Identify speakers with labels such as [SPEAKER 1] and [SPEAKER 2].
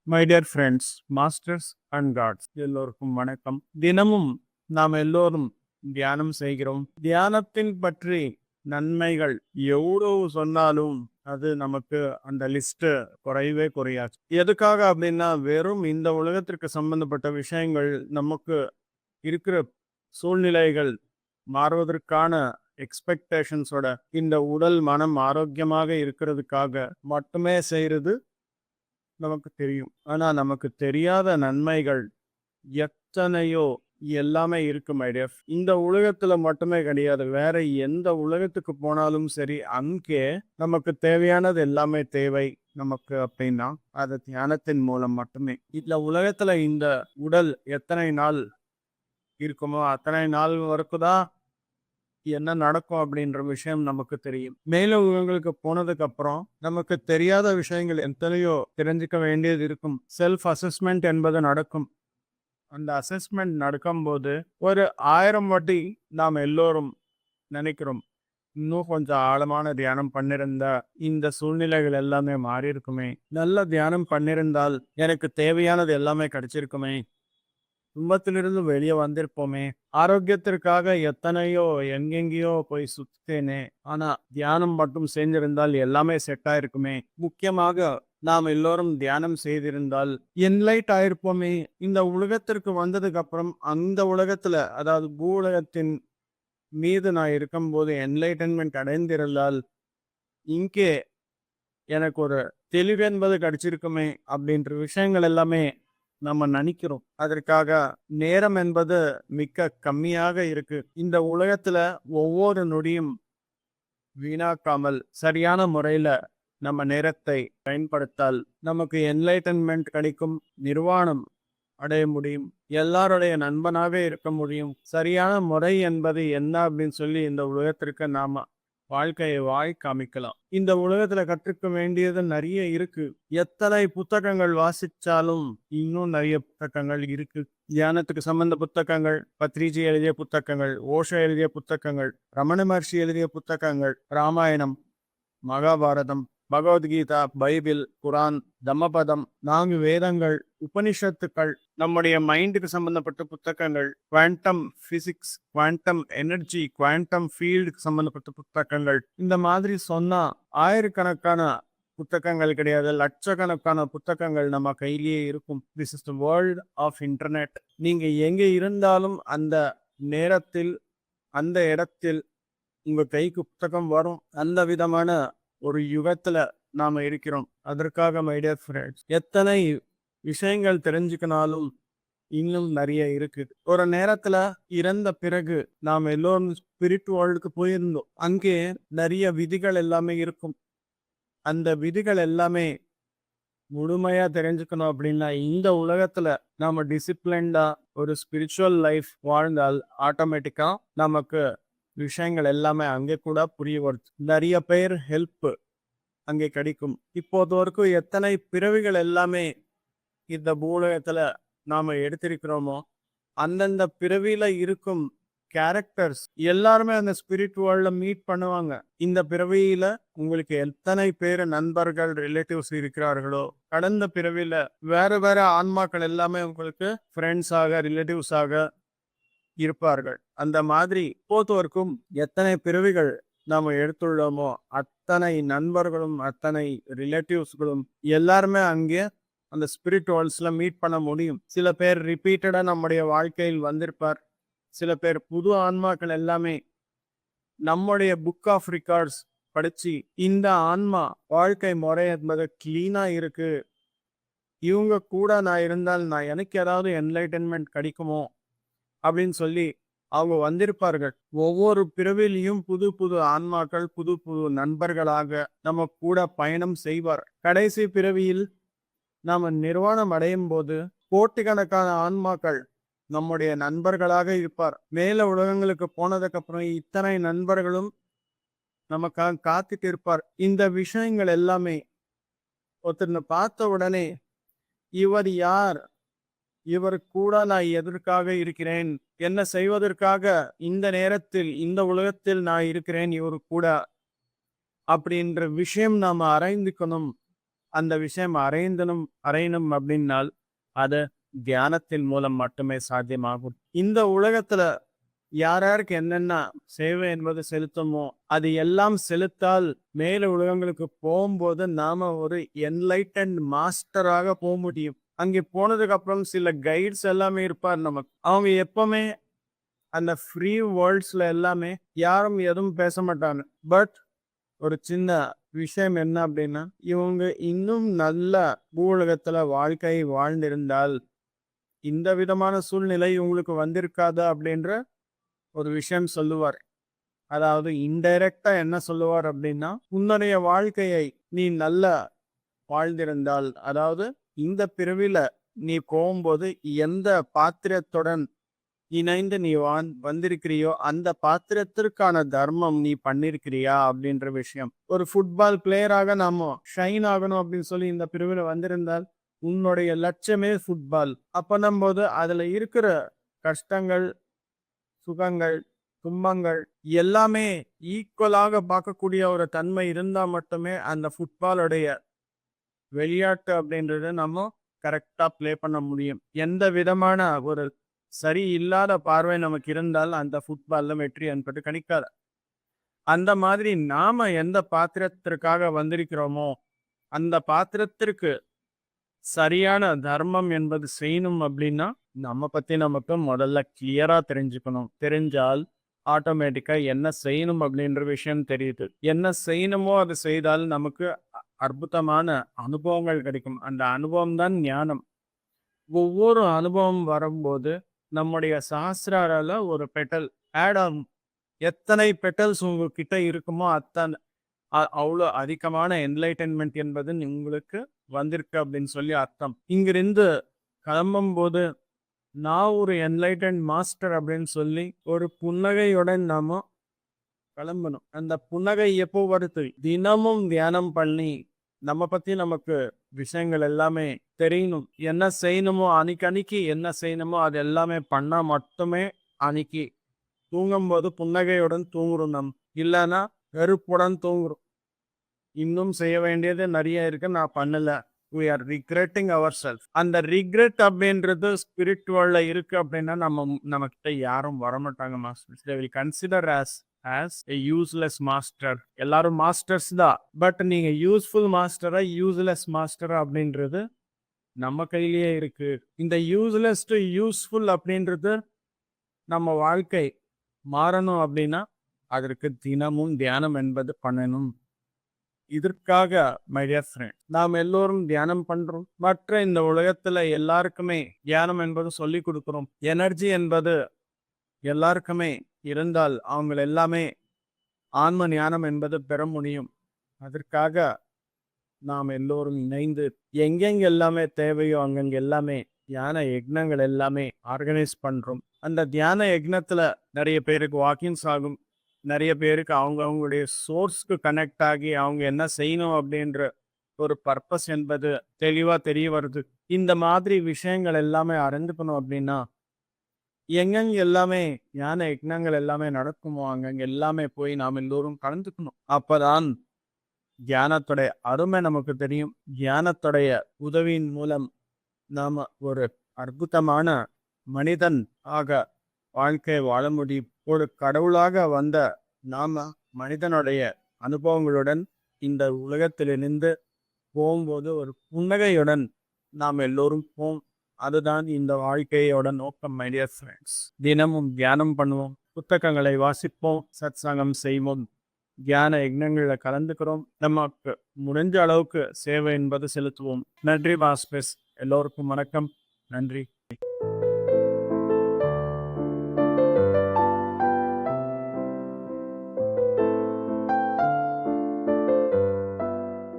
[SPEAKER 1] My dear friends, masters and gods எல்லோருக்கும் வணக்கம். தினமும் நாம் எல்லோரும் தியானம் செய்கிறோம். தியானத்தின் பற்றி நன்மைகள் எவ்வளவு சொன்னாலும் அது நமக்கு அந்த லிஸ்ட் குறையவே குறையாது. எதுக்காக அப்படின்னா, வெறும் இந்த உலகத்திற்கு சம்பந்தப்பட்ட விஷயங்கள் நமக்கு இருக்கிற சூழ்நிலைகள் மாறுவதற்கான எக்ஸ்பெக்டேஷன்ஸோட இந்த உடல் மனம் ஆரோக்கியமாக இருக்கிறதுக்காக மட்டுமே செய்யறது நமக்கு தெரியும். ஆனா நமக்கு தெரியாத நன்மைகள் எத்தனையோ எல்லாமே இருக்கு மை டியர். இந்த உலகத்துல மட்டுமே கிடையாது, வேற எந்த உலகத்துக்கு போனாலும் சரி, அங்கே நமக்கு தேவையானது எல்லாமே தேவை நமக்கு அப்படின்னா அது தியானத்தின் மூலம் மட்டுமே. இந்த உலகத்துல இந்த உடல் எத்தனை நாள் இருக்குமோ அத்தனை நாள் வரைக்கும் தான் என்ன நடக்கும் அப்படின்ற விஷயம் நமக்கு தெரியும். மேலும் உலகங்களுக்கு போனதுக்கு அப்புறம் நமக்கு தெரியாத விஷயங்கள் எத்தனையோ தெரிஞ்சுக்க வேண்டியது இருக்கும். செல்ஃப் அசஸ்மெண்ட் என்பது நடக்கும். அந்த அசஸ்மெண்ட் நடக்கும்போது ஒரு 1000 வாட்டி நாம் எல்லோரும் நினைக்கிறோம், இன்னும் கொஞ்சம் ஆழமான தியானம் பண்ணிருந்தா இந்த சூழ்நிலைகள் எல்லாமே மாறி இருக்குமே, நல்ல தியானம் பண்ணிருந்தால் எனக்கு தேவையானது எல்லாமே கிடைச்சிருக்குமே, துன்பத்திலிருந்து வெளியே வந்திருப்போமே, ஆரோக்கியத்திற்காக எத்தனையோ எங்கெங்கேயோ போய் சுத்தேனே, ஆனா தியானம் மட்டும் செஞ்சிருந்தால் எல்லாமே செட் ஆயிருக்குமே. முக்கியமாக நாம் எல்லோரும் தியானம் செய்திருந்தால் என்லைட் ஆயிருப்போமே. இந்த உலகத்திற்கு வந்ததுக்கு அப்புறம் அந்த உலகத்துல, அதாவது பூ உலகத்தின் மீது நான் இருக்கும்போது என்லைட்டன்மெண்ட் அடைந்திருந்தால் இங்கே எனக்கு ஒரு தெளிவு என்பது கிடைச்சிருக்குமே அப்படின்ற விஷயங்கள் எல்லாமே நம்ம நினைக்கிறோம். அதற்காக நேரம் என்பது மிக்க கம்மியாக இருக்கு. இந்த உலகத்துல ஒவ்வொரு நொடியும் வீணாக்காமல் சரியான முறையில நம்ம நேரத்தை பயன்படுத்தால் நமக்கு என்லைட்டன்மெண்ட் கிடைக்கும், நிர்வாணம் அடைய முடியும், எல்லாருடைய நண்பனாக இருக்க முடியும். சரியான முறை என்பது என்ன அப்படின்னு சொல்லி இந்த உலகத்திற்கு நாம வாழ்க்கையை காமிக்கலாம். இந்த உலகத்துல கற்றுக்க வேண்டியது நிறைய இருக்கு. எத்தனை புத்தகங்கள் வாசிச்சாலும் இன்னும் நிறைய புத்தகங்கள் இருக்கு. தியானத்துக்கு சம்பந்த புத்தகங்கள், பத்ரிஜி எழுதிய புத்தகங்கள், ஓஷோ எழுதிய புத்தகங்கள், ரமண மகர்ஷி எழுதிய புத்தகங்கள், ராமாயணம், மகாபாரதம், பகவத்கீதா, பைபிள், குரான், தம்மபதம், 4 வேதங்கள், உபனிஷத்துக்கள், நம்முடைய மைண்டுக்கு சம்பந்தப்பட்ட புத்தகங்கள், quantum physics, quantum energy, quantum ஃபீல்டுக்கு சம்பந்தப்பட்ட புத்தகங்கள், இந்த மாதிரி சொன்னா ஆயிரக்கணக்கான புத்தகங்கள் கிடையாது, லட்சக்கணக்கான புத்தகங்கள் நம்ம கையிலேயே இருக்கும். This is the world of internet. நீங்க எங்க இருந்தாலும் அந்த நேரத்தில் அந்த இடத்தில் உங்க கைக்கு புத்தகம் வரும். அந்த விதமான ஒரு யுகத்துல நாம இருக்கிறோம். அதற்காக மை டியர் ஃப்ரெண்ட்ஸ், எத்தனை விஷயங்கள் தெரிஞ்சுக்கினாலும் இன்னும் நிறைய இருக்கு. ஒரு நேரத்துல இறந்த பிறகு நாம் எல்லோரும் ஸ்பிரிட் வேர்ல்டுக்கு போயிருந்தோம். அங்கே நிறைய விதிகள் எல்லாமே இருக்கும். அந்த விதிகள் எல்லாமே முழுமையா தெரிஞ்சுக்கணும் அப்படின்னா இந்த உலகத்துல நாம டிசிப்ளின்டா ஒரு ஸ்பிரிச்சுவல் லைஃப் வாழ்ந்தால் ஆட்டோமேட்டிக்கா நமக்கு விஷயங்கள் எல்லாமே அங்கே கூட புரிய வருது. நிறைய பேர் ஹெல்ப் அங்கே கிடைக்கும். இப்போது வரைக்கும் எத்தனை பிறவிகள் எல்லாமே இந்த பூலகத்துல நாம எடுத்திருக்கிறோமோ அந்தந்த பிறவியில இருக்கும் கேரக்டர்ஸ் எல்லாருமே அந்த ஸ்பிரிட் வேர்ல்ட்ல மீட் பண்ணுவாங்க. இந்த பிறவியில உங்களுக்கு எத்தனை பேர் நண்பர்கள், ரிலேட்டிவ்ஸ் இருக்கிறார்களோ, கடந்த பிறவியில வேற வேற ஆன்மாக்கள் எல்லாமே உங்களுக்கு ஃப்ரெண்ட்ஸாக, ரிலேட்டிவ்ஸாக இருப்பார்கள். அந்த மாதிரி போத்துவர்க்கும் எத்தனை பிறவிகள் நாம எடுத்துள்ளோமோ அத்தனை நண்பர்களும் அத்தனை ரிலேட்டிவ்ஸ்களும் எல்லாருமே அங்கே அந்த ஸ்பிரிட் வேர்ல்ட்ஸ்ல மீட் பண்ண முடியும். சில பேர் ரிப்பீட்டடா நம்முடைய வாழ்க்கையில் வந்திருப்பார். சில பேர் புது ஆன்மாக்கள் எல்லாமே நம்முடைய புக் ஆஃப் ரெக்கார்ட்ஸ் படிச்சு இந்த ஆன்மா வாழ்க்கை முறை என்பது கிளீனா இருக்கு, இவங்க கூட நான் இருந்தால் நான் எனக்கு ஏதாவது என்லைட்டன்மெண்ட் கிடைக்குமோ அப்படின்னு சொல்லி அவங்க வந்திருப்பார்கள். ஒவ்வொரு பிறவிலையும் புது புது ஆன்மாக்கள் புது புது நண்பர்களாக நம்ம கூட பயணம் செய்வார். கடைசி பிறவியில் நாம நிர்வாணம் அடையும் போது கோட்டிக்கணக்கான ஆன்மாக்கள் நம்முடைய நண்பர்களாக இருப்பார். மேல உலகங்களுக்கு போனதுக்கு அப்புறம் இத்தனை நண்பர்களும் நமக்காக காத்துட்டு இருப்பார். இந்த விஷயங்கள் எல்லாமே ஒருத்தர் பார்த்த உடனே இவர் யார், இவர் கூட நான் எதற்காக இருக்கிறேன், என்ன செய்வதற்காக இந்த நேரத்தில் இந்த உலகத்தில் நான் இருக்கிறேன் இவர் கூட அப்படின்ற விஷயம் நாம அறிந்துக்கணும். அந்த விஷயம் அறையணும் அப்படின்னால் அது தியானத்தின் மூலம் மட்டுமே சாத்தியமாகும். இந்த உலகத்துல யாருக்கு என்னென்ன சேவை என்பது செலுத்துமோ அது எல்லாம் செலுத்தால் மேல உலகங்களுக்கு போகும்போது நாம ஒரு என்லைட்டன்ட் மாஸ்டராக போக முடியும். அங்கே போனதுக்கு அப்புறம் சில கைட்ஸ் எல்லாமே இருப்பார் நமக்கு. அவங்க எப்பவுமே அந்த ஃப்ரீ வேர்ல்ட்ஸ்ல எல்லாமே யாரும் எதுவும் பேச மாட்டாங்க. பட் ஒரு சின்ன விஷயம் என்ன அப்படின்னா, இவங்க இன்னும் நல்ல பூவுலகத்துல வாழ்க்கை வாழ்ந்திருந்தால் இந்த விதமான சூழ்நிலை உங்களுக்கு வந்திருக்காதா அப்படின்ற ஒரு விஷயம் சொல்லுவார். அதாவது இன்டைரக்டா என்ன சொல்லுவார் அப்படின்னா, உன்னுடைய வாழ்க்கையை நீ நல்லா வாழ்ந்திருந்தால், அதாவது இந்த பிறவில நீ போகும்போது எந்த பாத்திரத்துடன் இணைந்து நீ வந்திருக்கிறியோ அந்த பாத்திரத்திற்கான தர்மம் நீ பண்ணிருக்கிறியா அப்படின்ற விஷயம். ஒரு ஃபுட்பால் பிளேயராக நாம ஷைன் ஆகணும் அப்படின்னு சொல்லி இந்த பிரிவுல வந்திருந்தால் உன்னுடைய லட்சியமே ஃபுட்பால். அப்பன்னும் போது அதுல இருக்கிற கஷ்டங்கள், சுகங்கள், துன்பங்கள் எல்லாமே ஈக்குவலாக பார்க்கக்கூடிய ஒரு தன்மை இருந்தா மட்டுமே அந்த ஃபுட்பாலுடைய விளையாட்டு அப்படின்றத நம்ம கரெக்டா பிளே பண்ண முடியும். எந்த விதமான ஒரு சரி இல்லாத பார்வை நமக்கு இருந்தால் அந்த ஃபுட்பால்ல வெற்றி என்பது கணிக்காது. அந்த மாதிரி நாம எந்த பாத்திரத்திற்காக வந்திருக்கிறோமோ அந்த பாத்திரத்திற்கு சரியான தர்மம் என்பது செய்யணும் அப்படின்னா நம்ம பத்தி நமக்கு முதல்ல கிளியரா தெரிஞ்சுக்கணும். தெரிஞ்சால் ஆட்டோமேட்டிக்கா என்ன செய்யணும் அப்படின்ற விஷயம் தெரியுது. என்ன செய்யணுமோ அது செய்தால் நமக்கு அற்புதமான அனுபவங்கள் கிடைக்கும். அந்த அனுபவம் தான் ஞானம். ஒவ்வொரு அனுபவம் வரும்போது நம்முடைய சஹஸ்ராரால ஒரு பெட்டல் ஆட் ஆகும். எத்தனை பெட்டல்ஸ் உங்ககிட்ட இருக்குமோ அத்தனை அவ்வளோ அதிகமான என்லைட்டன்மெண்ட் என்பது உங்களுக்கு வந்திருக்கு அப்படின்னு சொல்லி அர்த்தம். இங்கிருந்து கிளம்பும் போது நான் ஒரு என்லைட்டன் மாஸ்டர் அப்படின்னு சொல்லி ஒரு புன்னகையுடன் நாம கிளம்பணும். அந்த புன்னகை எப்போ வருது? தினமும் தியானம் பண்ணி நம்ம பத்தி நமக்கு விஷயங்கள் எல்லாமே தெரியணும். என்ன செய்யணுமோ அன்னைக்கு என்ன செய்யணுமோ அது எல்லாமே பண்ணா மட்டுமே அன்னைக்கு தூங்கும்போது புன்னகையுடன் தூங்குறோம். நம் இல்லைன்னா வெறுப்புடன் தூங்குறோம். இன்னும் செய்ய வேண்டியது நிறைய இருக்கு, நான் பண்ணல. we are regretting ourselves. அந்த ரிக்ரெட் அப்படின்றது ஸ்பிரிச்சுவல்ல இருக்கு அப்படின்னா நம்ம கிட்ட யாரும் வரமாட்டாங்க masters. they will consider as a useless master. எல்லாரும் மாஸ்டர்ஸ் தான். பட் நீங்க யூஸ்ஃபுல் மாஸ்டரா யூஸ்லெஸ் மாஸ்டரா அப்படின்றது நம்ம கையிலேயே இருக்கு. இந்த யூஸ்லெஸ் டு யூஸ்ஃபுல் அப்படின்றது நம்ம வாழ்க்கை மாறணும் அப்படின்னா அதற்கு தினமும் தியானம் என்பது பண்ணணும். இதற்காக மை டியர் ஃப்ரெண்ட் நாம் எல்லோரும் தியானம் பண்றோம். மற்ற இந்த உலகத்துல எல்லாருக்குமே தியானம் என்பது சொல்லி கொடுக்கிறோம். எனர்ஜி என்பது எல்லாருக்குமே இருந்தால் அவங்க எல்லாமே ஆன்ம ஞானம் என்பது பெற முடியும். அதற்காக நாம் எல்லோரும் இணைந்து எங்கெங்க எல்லாமே தேவையோ அங்கங்க எல்லாமே தியான யக்னங்கள் எல்லாமே ஆர்கனைஸ் பண்றோம். அந்த தியான யக்னத்துல நிறைய பேருக்கு வாக்கிங்ஸ் ஆகும். நிறைய பேருக்கு அவங்களுடைய சோர்ஸ்க்கு கனெக்ட் ஆகி அவங்க என்ன செய்யணும் அப்படின்ற ஒரு பர்பஸ் என்பது தெளிவா தெரிய வருது. இந்த மாதிரி விஷயங்கள் எல்லாமே அறிந்துக்கணும் அப்படின்னா எங்கெங்க எல்லாமே ஞான யக்னங்கள் எல்லாமே நடக்குமோ அங்கங்க எல்லாமே போய் நாம் எல்லோரும் கலந்துக்கணும். அப்பதான் தியானத்துடைய அருமை நமக்கு தெரியும். தியானத்துடைய உதவியின் மூலம் நாம ஒரு அற்புதமான மனிதன் ஆக வாழ்க்கையை வாழ முடியும். ஒரு கடவுளாக வந்த நாம மனிதனுடைய அனுபவங்களுடன் இந்த உலகத்திலிருந்து போகும்போது ஒரு புன்னகையுடன் நாம் எல்லோரும் போம். அதுதான் இந்த வாழ்க்கையோட நோக்கம். மை டியர் ஃப்ரெண்ட்ஸ், தினமும் தியானம் பண்ணுவோம், புத்தகங்களை வாசிப்போம், சத்சங்கம் செய்வோம், தியான யக்னங்களில் கலந்துக்கிறோம். நமக்கு முடிஞ்ச அளவுக்கு சேவை என்பது செலுத்துவோம். நன்றி மாஸ்டர்ஸ். எல்லோருக்கும் வணக்கம். நன்றி.